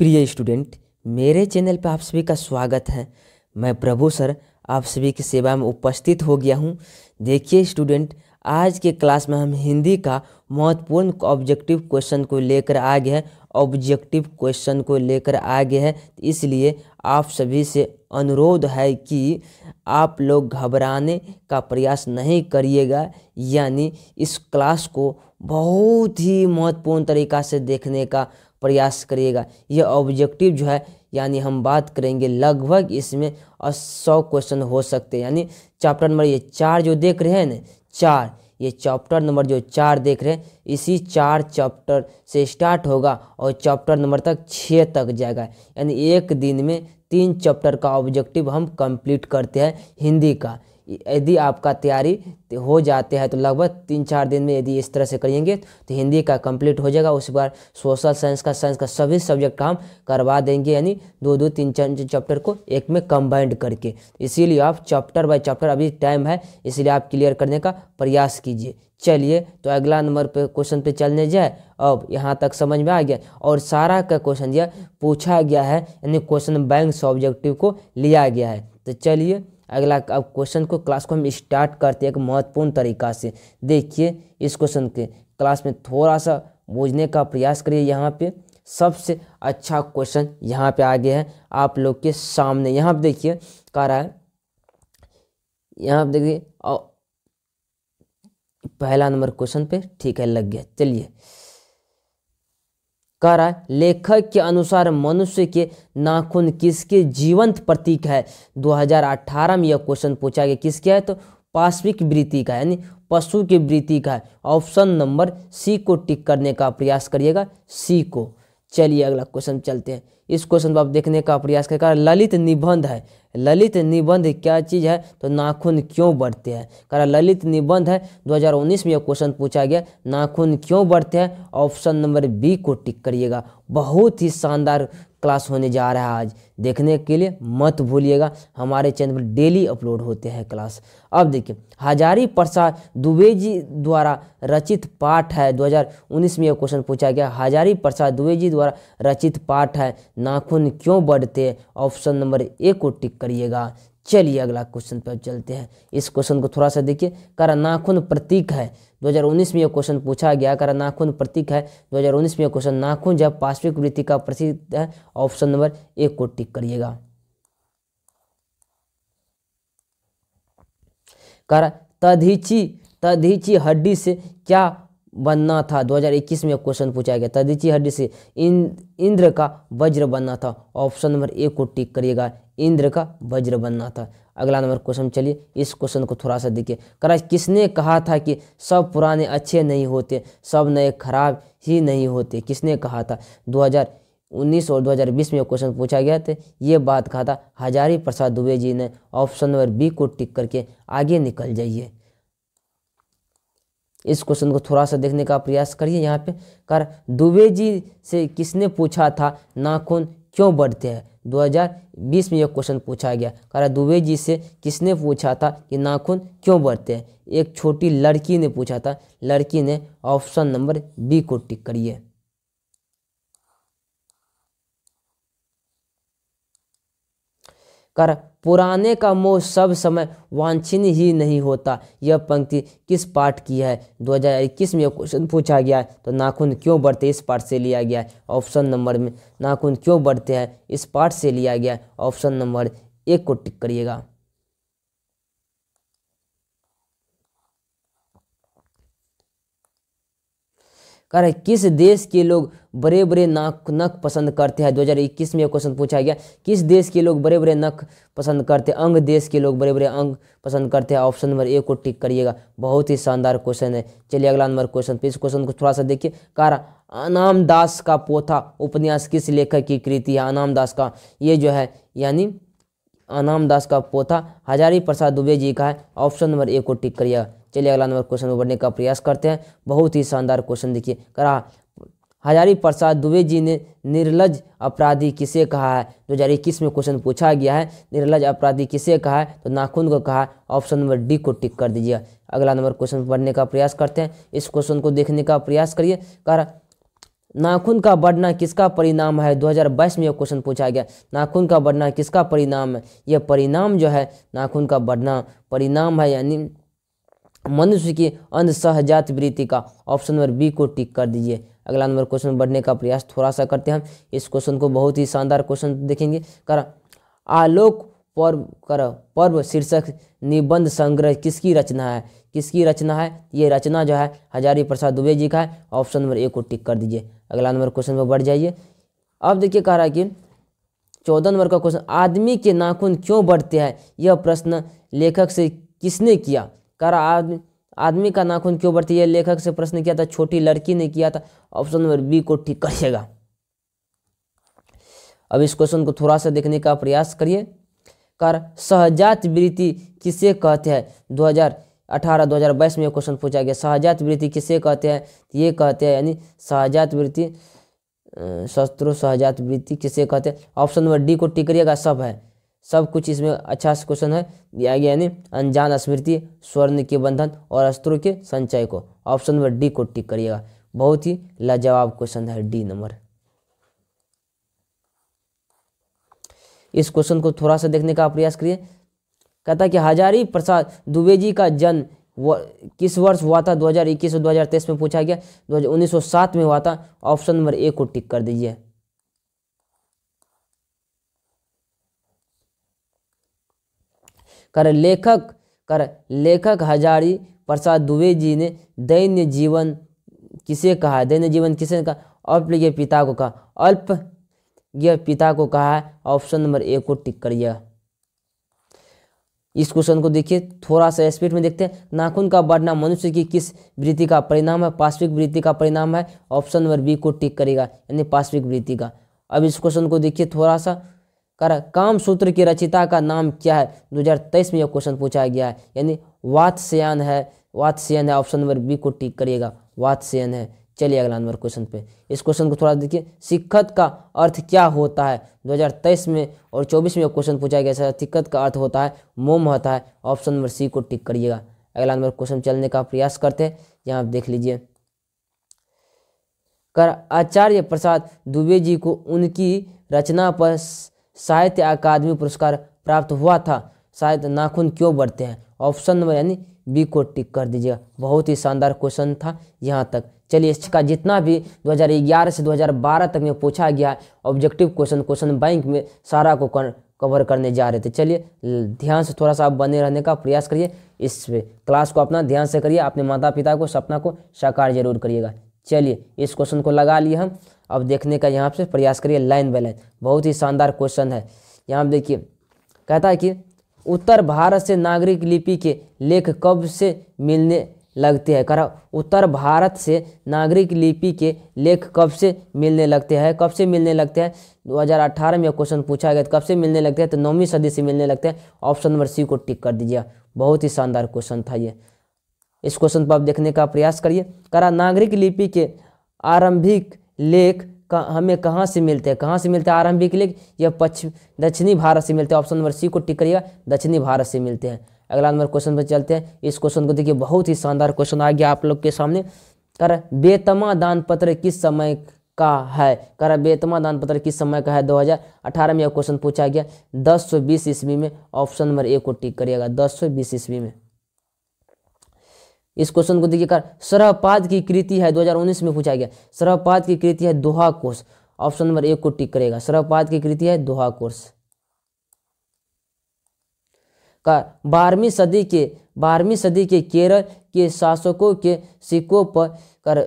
प्रिय स्टूडेंट, मेरे चैनल पर आप सभी का स्वागत है। मैं प्रभु सर आप सभी की सेवा में उपस्थित हो गया हूं। देखिए स्टूडेंट, आज के क्लास में हम हिंदी का महत्वपूर्ण ऑब्जेक्टिव क्वेश्चन को लेकर आ गए हैं। इसलिए आप सभी से अनुरोध है कि आप लोग घबराने का प्रयास नहीं करिएगा, यानी इस क्लास को बहुत ही महत्वपूर्ण तरीक़ा से देखने का प्रयास करिएगा। यह ऑब्जेक्टिव जो है, यानी हम बात करेंगे लगभग इसमें 100 क्वेश्चन हो सकते हैं। यानी चैप्टर नंबर ये 4 जो देख रहे हैं ना, 4, ये चैप्टर नंबर जो 4 देख रहे हैं, इसी 4 चैप्टर से स्टार्ट होगा और चैप्टर नंबर तक 6 तक जाएगा। यानी एक दिन में 3 चैप्टर का ऑब्जेक्टिव हम कंप्लीट करते हैं हिंदी का। यदि आपका तैयारी हो जाते हैं तो लगभग 3-4 दिन में यदि इस तरह से करेंगे तो हिंदी का कंप्लीट हो जाएगा। उस बार सोशल साइंस का सभी सब्जेक्ट का हम करवा देंगे, यानी 2-2, 3-4 चैप्टर को एक में कंबाइंड करके। इसीलिए आप चैप्टर बाय चैप्टर, अभी टाइम है इसलिए आप क्लियर करने का प्रयास कीजिए। चलिए तो अगला नंबर पे क्वेश्चन पे चलने जाए। अब यहाँ तक समझ में आ गया और सारा का क्वेश्चन यह पूछा गया है, यानी क्वेश्चन बैंक से ऑब्जेक्टिव को लिया गया है। तो चलिए अगला अब क्वेश्चन को क्लास को हम स्टार्ट करते हैं एक महत्वपूर्ण तरीक़ा से। देखिए इस क्वेश्चन के क्लास में थोड़ा सा बूझने का प्रयास करिए। यहाँ पे सबसे अच्छा क्वेश्चन यहाँ पे आ गया है आप लोग के सामने। यहाँ पे देखिए कह रहा है, यहाँ पे देखिए पहला नंबर क्वेश्चन पे ठीक है लग गया। चलिए कह रहा है, लेखक के अनुसार मनुष्य के नाखून किसके जीवंत प्रतीक है। 2018 में यह क्वेश्चन पूछा गया। किसके है तो पाशविक वृत्ति का, यानी पशु की वृत्ति का है। ऑप्शन नंबर सी को टिक करने का प्रयास करिएगा, सी को। चलिए अगला क्वेश्चन चलते हैं। इस क्वेश्चन को आप देखने का प्रयास करें। ललित निबंध है। ललित निबंध क्या चीज़ है तो नाखून क्यों बढ़ते हैं। कह ललित निबंध है। 2019 में यह क्वेश्चन पूछा गया, नाखून क्यों बढ़ते हैं। ऑप्शन नंबर बी को टिक करिएगा। बहुत ही शानदार क्लास होने जा रहा है आज, देखने के लिए मत भूलिएगा। हमारे चैनल पर डेली अपलोड होते हैं क्लास। अब देखिए, हजारी प्रसाद दुबे जी द्वारा रचित पाठ है। 2019 में यह क्वेश्चन पूछा गया, हजारी प्रसाद दुबे जी द्वारा रचित पाठ है, नाखून क्यों बढ़ते हैं। ऑप्शन नंबर ए को टिक करिएगा। चलिए अगला क्वेश्चन पर चलते हैं। इस क्वेश्चन को थोड़ा सा देखिए। कह नाखून प्रतीक है। 2019 में यह क्वेश्चन पूछा गया, कह नाखून प्रतीक है। 2019 में यह क्वेश्चन, नाखून जब पाशविक वृत्ति का प्रतीक है। ऑप्शन नंबर ए को टिक करिएगा। कह तधीची हड्डी से क्या बनना था। 2021 में क्वेश्चन पूछा गया, तधीची हड्डी से इंद्र का वज्र बनना था। ऑप्शन नंबर ए को टिक करिएगा, इंद्र का वज्र बनना था। अगला नंबर क्वेश्चन चलिए, इस क्वेश्चन को थोड़ा सा देखिए। कह किसने कहा था कि सब पुराने अच्छे नहीं होते, सब नए खराब ही नहीं होते। किसने कहा था। 2019 और 2020 में क्वेश्चन पूछा गया था, ये बात कहा था हजारी प्रसाद दुबे जी ने। ऑप्शन नंबर बी को टिक करके आगे निकल जाइए। इस क्वेश्चन को थोड़ा सा देखने का प्रयास करिए। यहाँ पे कर दुबे जी से किसने पूछा था नाखून क्यों बढ़ते हैं। 2020 में यह क्वेश्चन पूछा गया। कह दुबे जी से किसने पूछा था कि नाखून क्यों बढ़ते हैं। एक छोटी लड़की ने पूछा था, लड़की ने। ऑप्शन नंबर बी को टिक करिए। कर पुराने का मोह सब समय वांछनीय ही नहीं होता। यह पंक्ति किस पाठ की है। 2021 में यह क्वेश्चन पूछा गया है, तो नाखून क्यों बढ़ते इस पाठ से लिया गया है। ऑप्शन नंबर में नाखून क्यों बढ़ते हैं इस पाठ से लिया गया है। ऑप्शन नंबर ए को टिक करिएगा। कह रहे किस देश के लोग बड़े बड़े नख पसंद करते हैं। 2021 में यह क्वेश्चन पूछा गया, किस देश के लोग बड़े बड़े नख पसंद करते हैं। अंग देश के लोग बड़े बड़े अंग पसंद करते हैं। ऑप्शन नंबर ए को टिक करिएगा। बहुत ही शानदार क्वेश्चन है। चलिए अगला नंबर क्वेश्चन पे, इस क्वेश्चन को थोड़ा सा देखिए। कह रहा अनाम दास का पोथा उपन्यास किस लेखक की कृति है। अनाम दास का ये जो है, यानी अनाम दास का पोथा हजारी प्रसाद दुबे जी का है। ऑप्शन नंबर ए को टिक करिएगा। चलिए अगला नंबर क्वेश्चन में बढ़ने का प्रयास करते हैं। बहुत ही शानदार क्वेश्चन देखिए। कहा हजारी प्रसाद दुबे जी ने निर्लज अपराधी किसे कहा है। 2021 में क्वेश्चन पूछा गया है, निर्लज अपराधी किसे कहा है तो नाखून को कहा है। ऑप्शन नंबर डी को टिक कर दीजिए। अगला नंबर क्वेश्चन पढ़ने का प्रयास करते हैं। इस क्वेश्चन को देखने का प्रयास करिए। कह नाखून का बढ़ना किसका परिणाम है? 2022 में यह क्वेश्चन पूछा गया। नाखून का बढ़ना किसका परिणाम है? यह परिणाम जो है नाखून का बढ़ना परिणाम है, यानी मनुष्य की अंधसहजात वृत्ति का। ऑप्शन नंबर बी को टिक कर दीजिए। अगला नंबर क्वेश्चन बढ़ने का प्रयास थोड़ा सा करते हैं हम। इस क्वेश्चन को बहुत ही शानदार क्वेश्चन देखेंगे। कर आलोक पर्व शीर्षक निबंध संग्रह किसकी रचना है? किसकी रचना है? ये रचना जो है हजारी प्रसाद दुबे जी का है। ऑप्शन नंबर ए को टिक कर दीजिए। अगला नंबर क्वेश्चन पर बढ़ जाइए। अब देखिए कह रहा है कि 14 नंबर का क्वेश्चन, आदमी के नाखून क्यों बढ़ते हैं? यह प्रश्न लेखक से किसने किया? कह रहा आदमी का नाखून क्यों बढ़ती है? लेखक से प्रश्न किया था, छोटी लड़की ने किया था। ऑप्शन नंबर बी को ठीक करिएगा। अब इस क्वेश्चन को थोड़ा सा देखने का प्रयास करिए। कर सहजात वृत्ति किसे कहते हैं? 2018-2022 में यह क्वेश्चन पूछा गया। सहजात वृत्ति किसे कहते हैं? ये कहते हैं यानी सहजात वृत्ति, शस्त्रों सहजात वृत्ति किसे कहते हैं? ऑप्शन नंबर डी को टिक करिएगा। सब है, सब कुछ इसमें अच्छा से क्वेश्चन है दिया गया, यानी अनजान स्मृति, स्वर्ण के बंधन और अस्त्रों के संचय को। ऑप्शन नंबर डी को टिक करिएगा। बहुत ही लाजवाब क्वेश्चन है डी नंबर। इस क्वेश्चन को थोड़ा सा देखने का प्रयास करिए। कहता है कि हजारी प्रसाद दुबे जी का जन्म किस वर्ष हुआ था? 2021 और 2023 में पूछा गया। 1907 में हुआ था। ऑप्शन नंबर ए को टिक कर दीजिए। लेखक हजारी प्रसाद दुबे जी ने दैन्य जीवन किसे कहा है? दैन्य जीवन किसे कहा? अल्पज्ञ पिता को कहा। अल्पज्ञ पिता को कहा है। ऑप्शन नंबर ए को टिक करिएगा। इस क्वेश्चन को देखिए थोड़ा सा स्पीड में देखते हैं। नाखून का बढ़ना मनुष्य की किस वृत्ति का परिणाम है? पाश्विक वृत्ति का परिणाम है। ऑप्शन नंबर बी को टिक करेगा, यानी पाश्विक वृत्ति का। अब इस क्वेश्चन को देखिए थोड़ा सा। काम सूत्र के रचिता का नाम क्या है? 2023 में यह क्वेश्चन पूछा गया है, यानी वात्स्यायन है। वात्स्यायन है। ऑप्शन नंबर बी को टिक करिएगा, वात्स्यायन है। चलिए अगला नंबर क्वेश्चन पे। इस क्वेश्चन को थोड़ा देखिए। शिक्षक का अर्थ क्या होता है? 2023 में और 24 में क्वेश्चन पूछा गया। शिक्षक का अर्थ होता है मोम होता है। ऑप्शन नंबर सी को टिक करिएगा। अगला नंबर क्वेश्चन चलने का प्रयास करते हैं। यहाँ आप देख लीजिए। आचार्य प्रसाद दुबे जी को उनकी रचना पर साहित्य अकादमी पुरस्कार प्राप्त हुआ था। शायद नाखून क्यों बढ़ते हैं? ऑप्शन नंबर यानी बी को टिक कर दीजिएगा। बहुत ही शानदार क्वेश्चन था यहाँ तक। चलिए इसका जितना भी 2011 से 2012 तक में पूछा गया ऑब्जेक्टिव क्वेश्चन बैंक में सारा को कवर करने जा रहे थे। चलिए ध्यान से थोड़ा सा आप बने रहने का प्रयास करिए। इस क्लास को अपना ध्यान से करिए। अपने माता पिता को सपना को साकार जरूर करिएगा। चलिए इस क्वेश्चन को लगा लिए हम। अब देखने का यहाँ से प्रयास करिए लाइन बाय लाइन। बहुत ही शानदार क्वेश्चन है। यहाँ देखिए कहता है कि उत्तर भारत से नागरिक लिपि के लेख कब से मिलने लगते हैं? करा उत्तर भारत से नागरिक लिपि के लेख कब से मिलने लगते हैं? कब से मिलने लगते हैं? 2018 में यह क्वेश्चन पूछा गया। कब से मिलने लगते हैं? तो 9वीं सदी से मिलने लगते हैं। ऑप्शन नंबर सी को टिक कर दीजिए। बहुत ही शानदार क्वेश्चन था ये। इस क्वेश्चन पर आप देखने का प्रयास करिए। करा नागरिक लिपि के आरंभिक लेख हमें कहाँ से मिलते हैं? कहाँ से मिलते हैं आरंभिक लेख? यह दक्षिणी भारत से मिलते हैं। ऑप्शन नंबर सी को टिक करिएगा, दक्षिणी भारत से मिलते हैं। अगला नंबर क्वेश्चन पर चलते हैं। इस क्वेश्चन को देखिए बहुत ही शानदार क्वेश्चन आ गया आप लोग के सामने। कर बेतमा दान पत्र किस समय का है? कर बेतमा दान पत्र किस समय का है? 2018 में यह क्वेश्चन पूछा गया। 1020 ईस्वी में। ऑप्शन नंबर ए को टिक करिएगा, 1020 ईस्वी में। इस क्वेश्चन को देखिए। कर सरहपाद की कृति है, 2019 में पूछा गया। सरहपाद की कृति है दोहा कोश। ऑप्शन नंबर ए को टिक करेगा। सरहपाद की कृति है दोहा कोश। का 12वीं सदी के केरल के शासकों के सिक्कों पर कर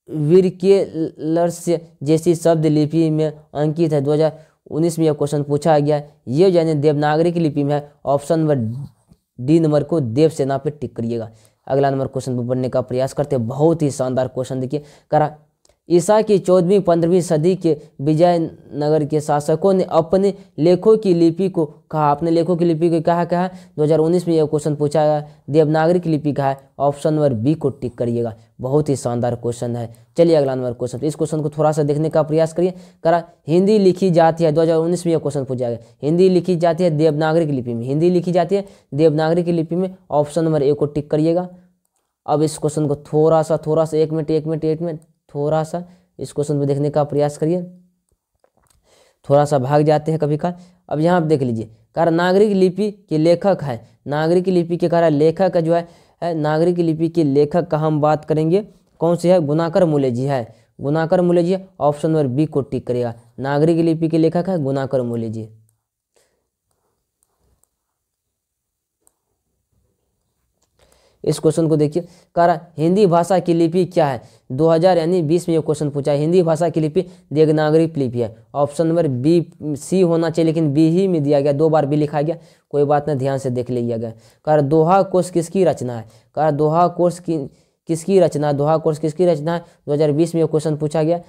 विरकेलर्स्य जैसी शब्द लिपि में अंकित है। 2019 में यह क्वेश्चन पूछा गया। ये यानी देवनागरी की लिपि में है। ऑप्शन नंबर डी नंबर को देवसेना पे टिक करिएगा। अगला नंबर क्वेश्चन पर बढ़ने का प्रयास करते हैं। बहुत ही शानदार क्वेश्चन देखिए। करा ईसा की 14वीं-15वीं सदी के विजयनगर के शासकों ने अपने लेखों की लिपि को कहा। अपने लेखों की लिपि को कहा 2019 में यह क्वेश्चन पूछा गया। देवनागरी की लिपि का है। ऑप्शन नंबर बी को टिक करिएगा। बहुत ही शानदार क्वेश्चन है। चलिए अगला नंबर क्वेश्चन। इस क्वेश्चन को थोड़ा सा देखने का प्रयास करिए। करा हिंदी लिखी जाती है। 2019 में यह क्वेश्चन पूछा गया। हिंदी लिखी जाती है देवनागरी की लिपि में। हिंदी लिखी जाती है देवनागरी की लिपि में। ऑप्शन नंबर ए को टिक करिएगा। अब इस क्वेश्चन को थोड़ा सा 1 मिनट थोड़ा सा इस क्वेश्चन को देखने का प्रयास करिए। थोड़ा सा भाग जाते हैं कभी का। अब यहाँ आप देख लीजिए, कह रहा नागरिक लिपि के लेखक है, नागरिक लिपि के कह रहा लेखक जो है नागरिक लिपि के लेखक का हम बात करेंगे, कौन से है, गुणाकर मूल्य जी है, गुणाकर मूल्य जी। ऑप्शन नंबर बी को टिक करिएगा, नागरिक लिपि के लेखक है गुणाकर मूल्य जी। इस क्वेश्चन को देखिए, कह रहा हिंदी भाषा की लिपि क्या है, 2020 में ये क्वेश्चन पूछा है। हिंदी भाषा की लिपि देवनागरी लिपि है। ऑप्शन नंबर बी सी होना चाहिए, लेकिन बी ही में दिया गया, 2 बार बी लिखा गया, कोई बात नहीं, ध्यान से देख लिया गया। कह रहा दोहा कोर्स किसकी रचना है, कह रहा दोहा कोर्स की किसकी रचना, दोहा कोर्स किसकी रचना है, 2020 में ये क्वेश्चन पूछा गया।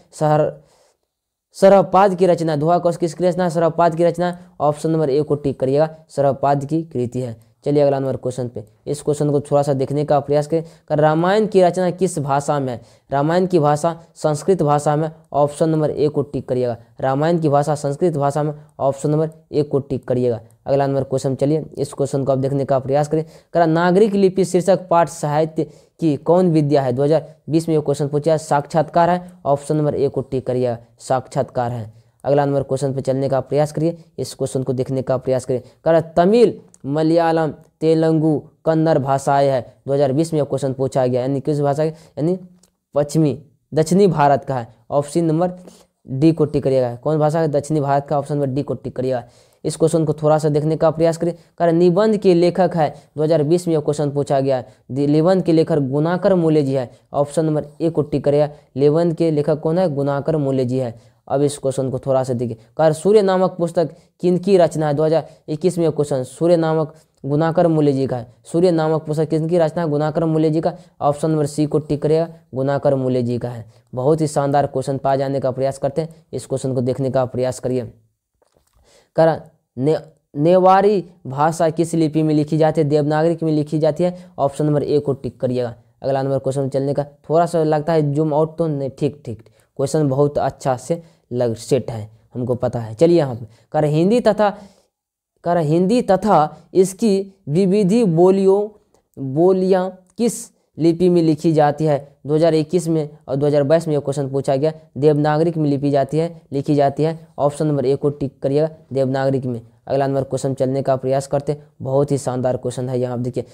सरहपाद की रचना, दोहा कोर्स किसकी रचना, सरहपाद की रचना। ऑप्शन नंबर ए को टिक करिएगा, सरहपाद की कृति है। चलिए अगला नंबर क्वेश्चन पे, इस क्वेश्चन को थोड़ा सा देखने का प्रयास करें। रामायण की रचना किस भाषा में है, रामायण की भाषा संस्कृत भाषा में। ऑप्शन नंबर ए को टिक करिएगा, रामायण की भाषा संस्कृत भाषा में। ऑप्शन नंबर ए को टिक करिएगा। अगला नंबर क्वेश्चन, चलिए इस क्वेश्चन को आप देखने का प्रयास करें। करा नागरिक लिपि शीर्षक पाठ साहित्य की कौन विद्या है, 2020 में ये क्वेश्चन पूछा है। साक्षात्कार है, ऑप्शन नंबर ए को टिक करिएगा, साक्षात्कार है। अगला नंबर क्वेश्चन पे चलने का प्रयास करिए, इस क्वेश्चन को देखने का प्रयास करिए। करा तमिल, मलयालम, तेलुगु, कन्नड़ भाषाएं है, 2020 में यह क्वेश्चन पूछा गया। यानी किस भाषा, यानी पश्चिमी दक्षिणी भारत का है। ऑप्शन नंबर डी को टिक करिएगा, कौन भाषा है, दक्षिणी भारत का। ऑप्शन नंबर डी को टिक करिएगा। इस क्वेश्चन को थोड़ा सा देखने का प्रयास करें। कारण निबंध के लेखक है, 2020 में यह क्वेश्चन पूछा गया है। निबंध के लेखक गुणाकर मूल्य जी है। ऑप्शन नंबर ए को टिक करिएगा, निबंध के लेखक कौन है, गुणाकर मूल्य जी है। अब इस क्वेश्चन को थोड़ा सा देखिए, कारण सूर्य नामक पुस्तक किनकी रचना है, 2021 में यह क्वेश्चन सूर्य नामक गुणाकर मूल्य जी का है। सूर्य नामक पुस्तक किसकी रचना है, गुणाकर मूल्य जी का। ऑप्शन नंबर सी को टिक करिएगा, गुणाकर मूल्य जी का है। बहुत ही शानदार क्वेश्चन पा जाने का प्रयास करते हैं, इस क्वेश्चन को देखने का प्रयास करिए। कारण नेवारी भाषा किस लिपि में लिखी जाती है, देवनागरी में लिखी जाती है। ऑप्शन नंबर ए को टिक करिएगा। अगला नंबर क्वेश्चन चलने का थोड़ा सा लगता है जूम आउट, तो नहीं, ठीक ठीक, क्वेश्चन बहुत अच्छा से सेट है, हमको पता है। चलिए यहाँ पे कर हिंदी तथा इसकी विविधि बोलियां किस लिपि में लिखी जाती है, 2021 में और 2022 में यह क्वेश्चन पूछा गया। देवनागरिक में लिखी जाती है। ऑप्शन नंबर ए को टिक करिएगा, देवनागरिक में। अगला नंबर क्वेश्चन चलने का प्रयास करते, बहुत ही शानदार क्वेश्चन है। यहाँ देखिए,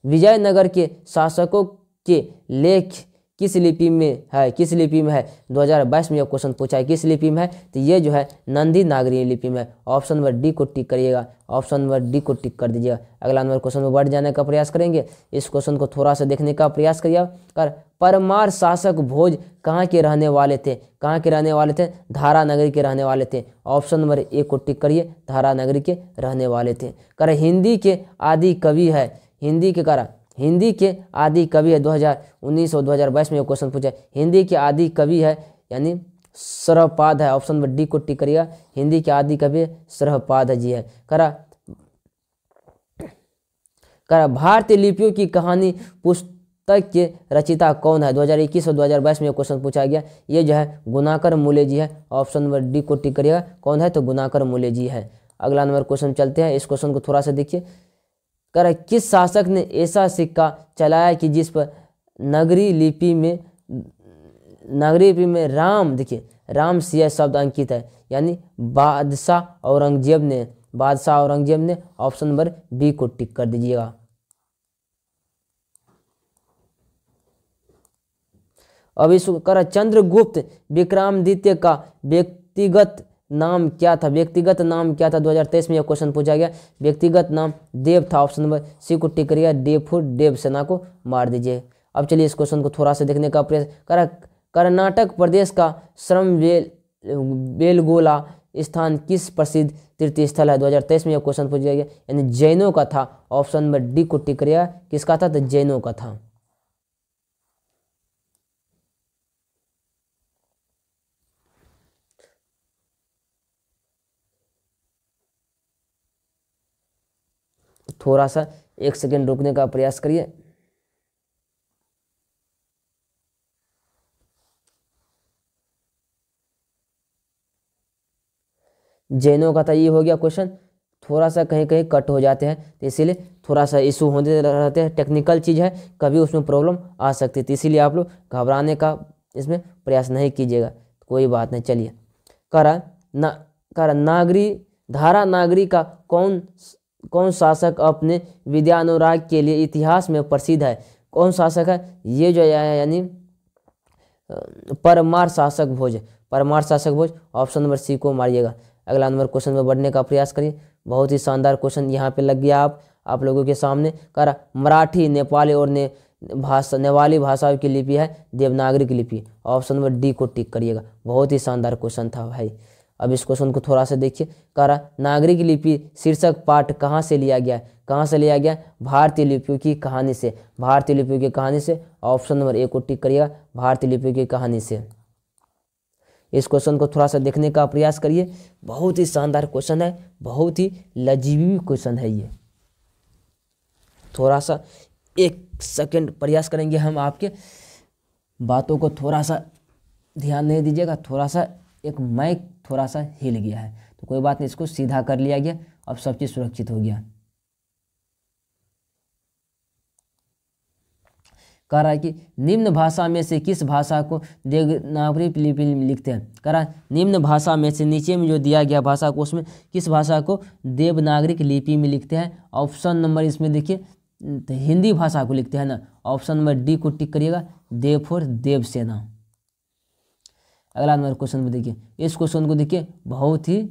विजयनगर के शासकों के लेख किस लिपि में है, 2022 में यह क्वेश्चन पूछा है, किस लिपि में है, तो ये जो है नंदी नागरी लिपि में। ऑप्शन नंबर डी को टिक करिएगा, ऑप्शन नंबर डी को टिक कर दीजिएगा। अगला नंबर क्वेश्चन में बढ़ जाने का प्रयास करेंगे, इस क्वेश्चन को थोड़ा सा देखने का प्रयास करिए। परमार शासक भोज कहाँ के रहने वाले थे, धारा नगरी के रहने वाले थे। ऑप्शन नंबर ए को टिक करिए, धारा नगरी के रहने वाले थे। हिंदी के आदि कवि है, हिंदी के आदि कवि है, 2019 और 2022 में ये क्वेश्चन पूछा है। हिंदी के आदि कवि है यानी सरहपाद है। ऑप्शन नंबर डी को टिक करिएगा, हिंदी के आदि कवि सरहपाद जी है। भारतीय लिपियों की कहानी पुस्तक के रचिता कौन है, 2021 और 2022 में ये क्वेश्चन पूछा गया। ये जो है गुणाकर मूल्य जी है। ऑप्शन नंबर डी को टिक करिएगा, कौन है, तो गुणाकर मूल्य जी है। अगला नंबर क्वेश्चन चलते हैं, इस क्वेश्चन को थोड़ा सा देखिए। किस शासक ने ऐसा सिक्का चलाया कि जिस पर नगरी लिपि में राम, देखिए राम सिया शब्द अंकित है, यानी बादशाह औरंगजेब ने। ऑप्शन नंबर बी को टिक कर दीजिएगा। अब इस चंद्रगुप्त विक्रमादित्य का व्यक्तिगत नाम क्या था, 2023 में यह क्वेश्चन पूछा गया। व्यक्तिगत नाम देव था। ऑप्शन नंबर सी को टिक करिएगा, देव सेना को मार दीजिए। अब चलिए इस क्वेश्चन को थोड़ा सा देखने का प्रयास। कर्नाटक प्रदेश का श्रवणबेलगोला स्थान किस प्रसिद्ध तीर्थ स्थल है, 2023 में यह क्वेश्चन पूछा गया, यानी जैनों का था। ऑप्शन नंबर डी को टिक करिएगा, किसका था, तो जैनों का था। थोड़ा सा 1 सेकेंड रुकने का प्रयास करिए। जैनों का था, ये हो गया क्वेश्चन। थोड़ा सा कहीं कहीं कट हो जाते हैं, तो इसीलिए थोड़ा सा इशू होते रहते हैं, टेक्निकल चीज़ है, कभी उसमें प्रॉब्लम आ सकती है, तो इसीलिए आप लोग घबराने का इसमें प्रयास नहीं कीजिएगा तो कोई बात नहीं। चलिए, कह रहा धारा नागरी का कौन शासक अपने विद्यानुराग के लिए इतिहास में प्रसिद्ध है? कौन शासक है? ये जो यानी परमार शासक भोज। परमार शासक भोज, ऑप्शन नंबर सी को मारिएगा। अगला नंबर क्वेश्चन में बढ़ने का प्रयास करिए। बहुत ही शानदार क्वेश्चन यहाँ पे लग गया आप लोगों के सामने। कह रहा मराठी, नेपाली और नेवाली भाषाओं की लिपि है देवनागरी की लिपि। ऑप्शन नंबर डी को टिक करिएगा। बहुत ही शानदार क्वेश्चन था भाई। अब इस क्वेश्चन को थोड़ा सा देखिए। कह रहा नागरिक लिपि शीर्षक पाठ कहाँ से लिया गया है? कहाँ से लिया गया? भारतीय लिपियों की कहानी से। भारतीय लिपियों की कहानी से, ऑप्शन नंबर ए को टिक करिएगा, भारतीय लिपियों की कहानी से। इस क्वेश्चन को थोड़ा सा देखने का प्रयास करिए। बहुत ही शानदार क्वेश्चन है, बहुत ही लजीवी क्वेश्चन है ये। थोड़ा सा 1 सेकंड प्रयास करेंगे हम, आपके बातों को थोड़ा सा ध्यान नहीं दीजिएगा। थोड़ा सा एक माइक थोड़ा सा हिल गया है तो कोई बात नहीं, इसको सीधा कर लिया गया। अब सब चीज़ सुरक्षित हो गया। कह रहा है कि निम्न भाषा में से किस भाषा को देवनागरी लिपि में लिखते हैं? कह रहा है निम्न भाषा में से, नीचे में जो दिया गया भाषा को, उसमें किस भाषा को देवनागरिक लिपि में लिखते हैं? ऑप्शन नंबर इसमें देखिए, तो हिंदी भाषा को लिखते हैं ना। ऑप्शन नंबर डी को टिक करिएगा, देव फॉर देवसेना। अगला नंबर क्वेश्चन में देखिए, इस क्वेश्चन को देखिए, बहुत ही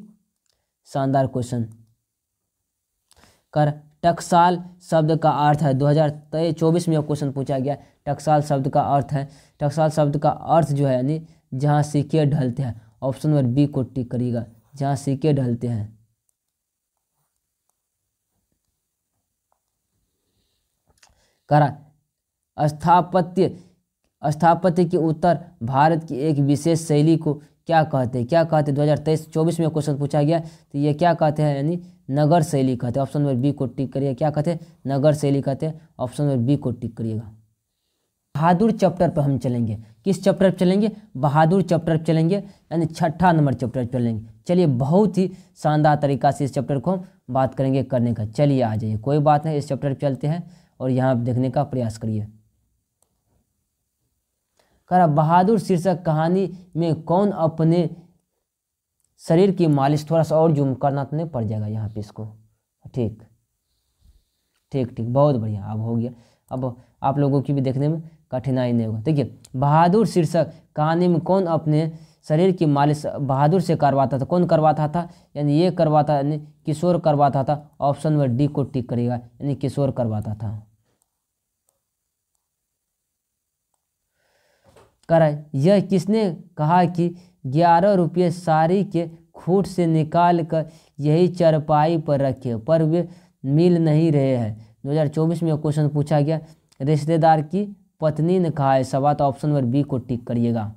शानदार क्वेश्चन। कर टकसाल शब्द का अर्थ है 2024 में यह क्वेश्चन पूछा गया। टकसाल शब्द का अर्थ है, टकसाल शब्द का अर्थ जो है यानी जहाँ सिक्के ढलते हैं। ऑप्शन नंबर बी को टिक करिएगा, जहाँ सिक्के ढलते हैं। करा स्थापत्य के उत्तर भारत की एक विशेष शैली को क्या कहते हैं? क्या कहते हैं? 2023-24 में क्वेश्चन पूछा गया तो ये क्या कहते हैं? यानी नगर शैली कहते हैं। ऑप्शन नंबर बी को टिक करिएगा। क्या कहते हैं? नगर शैली कहते हैं। ऑप्शन नंबर बी को टिक करिएगा। बहादुर चैप्टर पर हम चलेंगे। किस चैप्टर पर चलेंगे? बहादुर चैप्टर पर चलेंगे, यानी 6ठा नंबर चैप्टर पर चलेंगे। चलिए, बहुत ही शानदार तरीका से इस चैप्टर को हम बात करेंगे करने का। चलिए आ जाइए, कोई बात नहीं, इस चैप्टर पर चलते हैं और यहाँ देखने का प्रयास करिए। कह बहादुर शीर्षक कहानी में कौन अपने शरीर की मालिश, थोड़ा सा और जूम करना तो नहीं पड़ जाएगा यहाँ पे इसको? ठीक ठीक ठीक, बहुत बढ़िया, अब हो गया। अब आप लोगों की भी देखने में कठिनाई नहीं होगा। देखिए, बहादुर शीर्षक कहानी में कौन अपने शरीर की मालिश बहादुर से करवाता था? कौन करवाता था? यानी ये करवाता, यानी किशोर करवाता था। ऑप्शन नंबर डी को टिक करेगा, यानी किशोर करवाता था। यह किसने कहा कि 11 रुपये साड़ी के खूट से निकाल कर यही चरपाई पर रखे, पर वे मिल नहीं रहे हैं? 2024 में क्वेश्चन पूछा गया। रिश्तेदार की पत्नी ने कहा है सवाल, तो ऑप्शन नंबर बी को टिक करिएगा।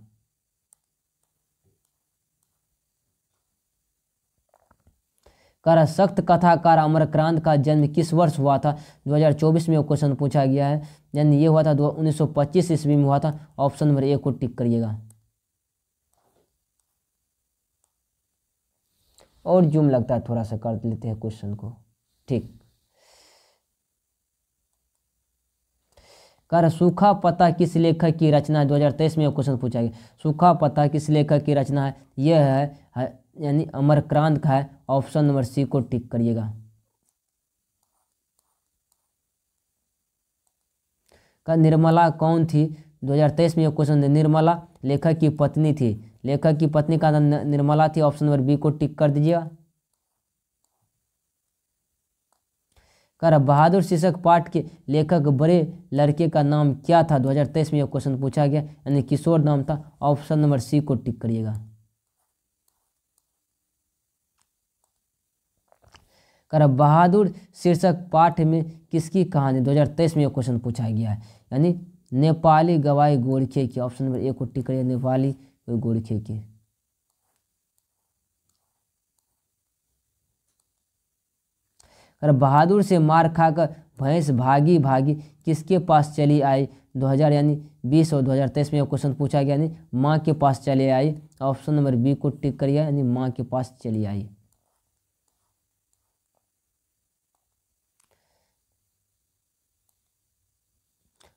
सख्त कथाकार अमरक्रांत का जन्म किस वर्ष हुआ था? 2024 में क्वेश्चन पूछा गया है, यानी ये हुआ था 1925 ईस्वी में हुआ था। ऑप्शन नंबर ए को टिक करिएगा। और जूम लगता है, थोड़ा सा कर लेते हैं क्वेश्चन को। ठीक, सूखा पत्ता किस लेखक की रचना है? 2023 में क्वेश्चन पूछा गया। सूखा पत्ता किस लेखक की रचना है? यह है यानी अमरक्रांत का है। ऑप्शन नंबर सी को टिक करिएगा। निर्मला कौन थी? 2023 में क्वेश्चन। निर्मला लेखक की पत्नी थी। लेखक की पत्नी का नाम निर्मला थी। ऑप्शन नंबर बी को टिक कर दीजिएगा। बहादुर शीर्षक पाठ के लेखक बड़े लड़के का नाम क्या था? 2023 में क्वेश्चन पूछा गया, यानी किशोर नाम था। ऑप्शन नंबर सी को टिक करिएगा। बहादुर शीर्षक पाठ में किसकी कहानी? 2023 में क्वेश्चन पूछा गया है, यानी नेपाली गवाई गोरखे की। ऑप्शन नंबर ए को टिक करिए, नेपाली गोरखे की। बहादुर से मार खाकर भैंस भागी भागी किसके पास चली आई? 2020 और 2023 में क्वेश्चन पूछा गया, यानी माँ के पास चली आई। ऑप्शन नंबर बी को टिक करिए, यानी माँ के पास चली आई।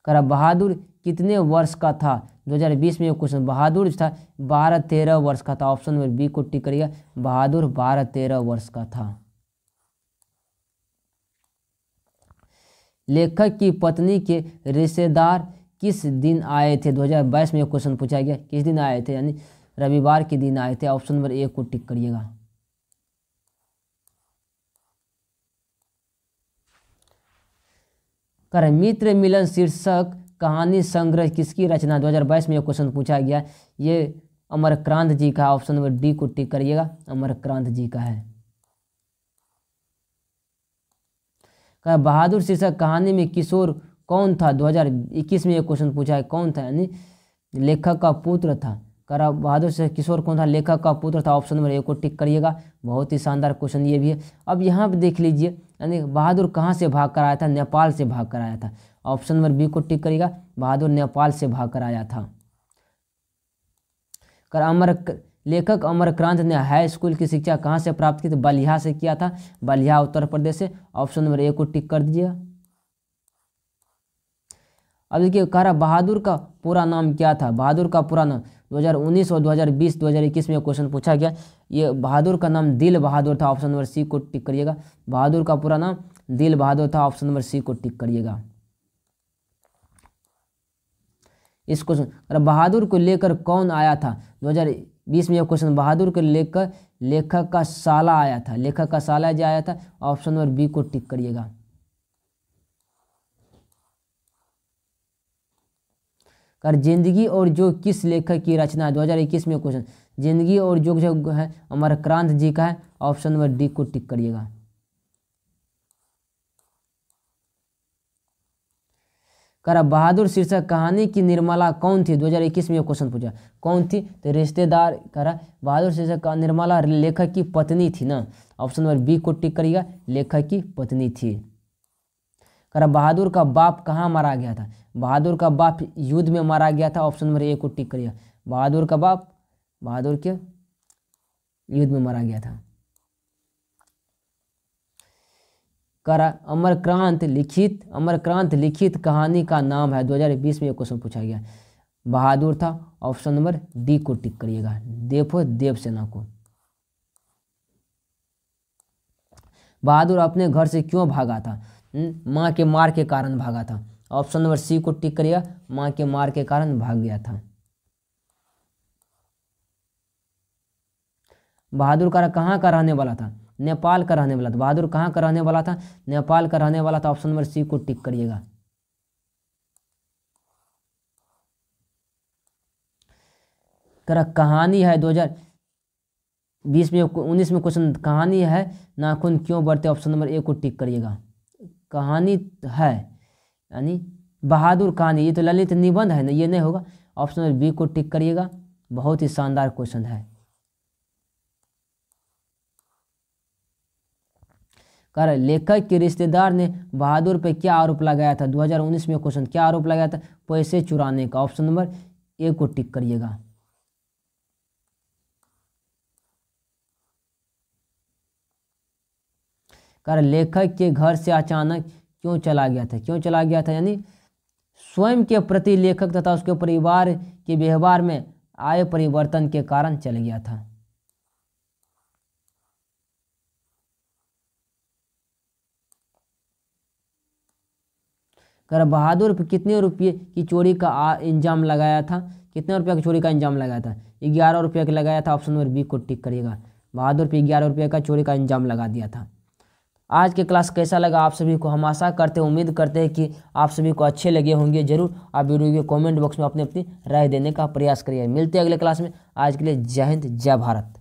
बहादुर कितने वर्ष का था? 2020 में क्वेश्चन बहादुर था 12-13 वर्ष का था। ऑप्शन नंबर बी को टिक करिएगा, बहादुर 12-13 वर्ष का था। लेखक की पत्नी के रिश्तेदार किस दिन आए थे? 2022 में क्वेश्चन पूछा गया, किस दिन आए थे, यानी रविवार के दिन आए थे। ऑप्शन नंबर ए को टिक करिएगा। कर मित्र मिलन शीर्षक कहानी संग्रह किसकी रचना? 2022 में क्वेश्चन पूछा गया, ये अमरक्रांत जी का। ऑप्शन नंबर डी को टिक करिएगा, अमरक्रांत जी का है। कर बहादुर शीर्षक कहानी में किशोर कौन था? 2021 में क्वेश्चन पूछा है, कौन था, यानी लेखक का पुत्र था। कर बहादुर शीर्षक किशोर कौन था? लेखक का पुत्र था। ऑप्शन नंबर ए को टिक करिएगा। बहुत ही शानदार क्वेश्चन ये भी है। अब यहाँ पे देख लीजिए, यानी बहादुर कहाँ से भाग कर आया था? नेपाल से भाग कर आया था। ऑप्शन नंबर बी को टिक करिएगा, बहादुर नेपाल से भाग कर आया था। कर लेखक अमरक्रांत ने हाई स्कूल की शिक्षा कहाँ से प्राप्त की? तो बलिया से किया था, बलिया उत्तर प्रदेश से। ऑप्शन नंबर ए को टिक कर दीजिएगा। अब देखिए, कह रहा बहादुर का पूरा नाम क्या था? बहादुर का पूरा नाम 2019 और 2020 2021 में क्वेश्चन पूछा गया। ये बहादुर का नाम दिल बहादुर था। ऑप्शन नंबर सी को टिक करिएगा। बहादुर का पूरा नाम दिल बहादुर था। ऑप्शन नंबर सी को टिक करिएगा। इस क्वेश्चन बहादुर को लेकर कौन आया था? 2020 में यह क्वेश्चन बहादुर को लेकर लेखक का साला आया था। लेखक का साला जो आया था। ऑप्शन नंबर बी को टिक करिएगा। कर जिंदगी और जो किस लेखक की रचना है? 2021 में क्वेश्चन जिंदगी और जो है अमरक्रांत जी का है। ऑप्शन नंबर डी को टिक करिएगा। कर बहादुर शीर्षक कहानी की निर्माला कौन थी? 2021 में क्वेश्चन पूछा, कौन थी? तो रिश्तेदार। कर बहादुर शीर्षक का निर्माला लेखक की पत्नी थी ना। ऑप्शन नंबर बी को टिक करिएगा, लेखक की पत्नी थी। कर बहादुर का बाप कहाँ मारा गया था? बहादुर का बाप युद्ध में मारा गया था। ऑप्शन नंबर ए को टिक करिएगा, बहादुर का बाप बहादुर के युद्ध में मारा गया था। कर अमरक्रांत लिखित कहानी का नाम है? 2020 में क्वेश्चन पूछा गया, बहादुर था। ऑप्शन नंबर डी को टिक करिएगा, देवसेना को। बहादुर अपने घर से क्यों भागा था? मां के मार के कारण भागा था। ऑप्शन नंबर सी को टिक करिएगा, मां के मार के कारण भाग गया था। बहादुर का कहाँ का रहने वाला था? नेपाल का रहने वाला था। बहादुर कहाँ का रहने वाला था? नेपाल का रहने वाला था। ऑप्शन नंबर सी को टिक करिएगा। कहानी है 2020 में 19 में क्वेश्चन कहानी है नाखून क्यों बढ़ते? ऑप्शन नंबर ए को टिक करिएगा। कहानी है यानी बहादुर कहानी, ये तो ललित निबंध है ना, ये नहीं होगा। ऑप्शन नंबर बी को टिक करिएगा। बहुत ही शानदार क्वेश्चन है। कर लेखक के रिश्तेदार ने बहादुर पे क्या आरोप लगाया था? 2019 में क्वेश्चन क्या आरोप लगाया था? पैसे चुराने का। ऑप्शन नंबर ए को टिक करिएगा। कर लेखक के घर से अचानक क्यों चला गया था? क्यों चला गया था यानी स्वयं के प्रति लेखक तथा उसके परिवार के व्यवहार में आए परिवर्तन के कारण चल गया था। कर बहादुर पर कितने रुपये की चोरी का इंजाम लगाया था? कितने रुपये की चोरी का इंजाम लगाया था? 11 रुपये का लगाया था। ऑप्शन नंबर बी को टिक करिएगा। बहादुर पे 11 रुपये का चोरी का इंजाम लगा दिया था। आज के क्लास कैसा लगा आप सभी को? हम आशा करते हैं, उम्मीद करते हैं कि आप सभी को अच्छे लगे होंगे। जरूर आप वीडियो के कमेंट बॉक्स में अपनी राय देने का प्रयास करिए। मिलते हैं अगले क्लास में। आज के लिए जय हिंद, जय भारत।